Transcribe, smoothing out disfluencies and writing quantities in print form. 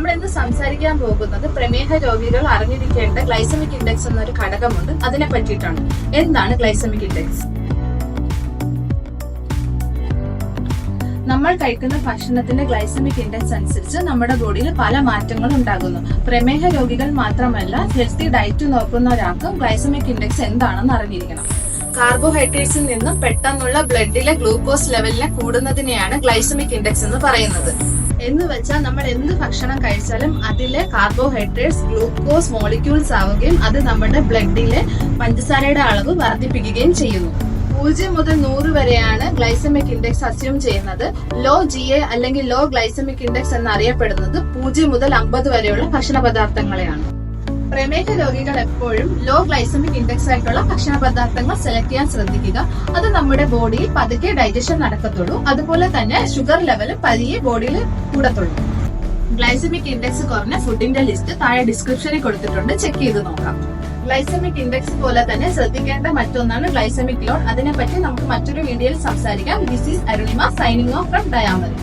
നമ്മൾ ഇന്ന് സംസാരിക്കാൻ പോകുന്നത് പ്രമേഹ രോഗികൾ അറിഞ്ഞിരിക്കേണ്ട ഗ്ലൈസമിക് ഇൻഡെക്സ് എന്നൊരു ഘടകമുണ്ട്, അതിനെ പറ്റിയിട്ടാണ്. എന്താണ് ഗ്ലൈസമിക് ഇൻഡെക്സ്? നമ്മൾ കഴിക്കുന്ന ഭക്ഷണത്തിന്റെ ഗ്ലൈസമിക് ഇൻഡെക്സ് അനുസരിച്ച് നമ്മുടെ ബോഡിയിൽ പല മാറ്റങ്ങളും ഉണ്ടാകുന്നു. പ്രമേഹ രോഗികൾ മാത്രമല്ല, ഹെൽത്തി ഡയറ്റ് നോക്കുന്ന ഒരാൾക്കും ഗ്ലൈസമിക് ഇൻഡെക്സ് എന്താണെന്ന് അറിഞ്ഞിരിക്കണം. കാർബോഹൈഡ്രേറ്റ്സിൽ നിന്നും പെട്ടെന്നുള്ള ബ്ലഡിലെ ഗ്ലൂക്കോസ് ലെവലിനെ കൂടുന്നതിനെയാണ് ഗ്ലൈസമിക് ഇൻഡെക്സ് എന്ന് പറയുന്നത്. എന്ന് വെച്ചാൽ നമ്മൾ എന്ത് ഭക്ഷണം കഴിച്ചാലും അതിലെ കാർബോഹൈഡ്രേറ്റ്സ് ഗ്ലൂക്കോസ് മോളിക്യൂൾസ് ആവുകയും അത് നമ്മുടെ ബ്ലഡിലെ പഞ്ചസാരയുടെ അളവ് വർദ്ധിപ്പിക്കുകയും ചെയ്യുന്നു. 0 മുതൽ 100 വരെയാണ് ഗ്ലൈസമിക് ഇൻഡെക്സ് അസ്യൂം ചെയ്യുന്നത്. ലോ GA അല്ലെങ്കിൽ ലോ ഗ്ലൈസമിക് ഇൻഡെക്സ് എന്നറിയപ്പെടുന്നത് 0 മുതൽ 50 വരെയുള്ള ഭക്ഷണ പദാർത്ഥങ്ങളെയാണ്. പ്രമേഹ രോഗികൾ എപ്പോഴും ലോ ഗ്ലൈസമിക് ഇൻഡെക്സ് ആയിട്ടുള്ള ഭക്ഷണ പദാർത്ഥങ്ങൾ സെലക്ട് ചെയ്യാൻ ശ്രദ്ധിക്കുക. അത് നമ്മുടെ ബോഡിയിൽ പതുക്കെ ഡൈജഷൻ നടക്കത്തുള്ളൂ. അതുപോലെ തന്നെ ഷുഗർ ലെവലും പതിയെ ബോഡിയിൽ കൂടത്തുള്ളൂ. ഗ്ലൈസമിക് ഇൻഡെക്സ് കുറഞ്ഞ ഫുഡിന്റെ ലിസ്റ്റ് താഴെ ഡിസ്ക്രിപ്ഷനിൽ കൊടുത്തിട്ടുണ്ട്, ചെക്ക് ചെയ്ത് നോക്കാം. ഗ്ലൈസമിക് ഇൻഡെക്സ് പോലെ തന്നെ ശ്രദ്ധിക്കേണ്ട മറ്റൊന്നാണ് ഗ്ലൈസമിക് ലോഡ്. അതിനെപ്പറ്റി നമുക്ക് മറ്റൊരു വീഡിയോയിൽ സംസാരിക്കാം. This is Arunima signing off from ഡയാമറി.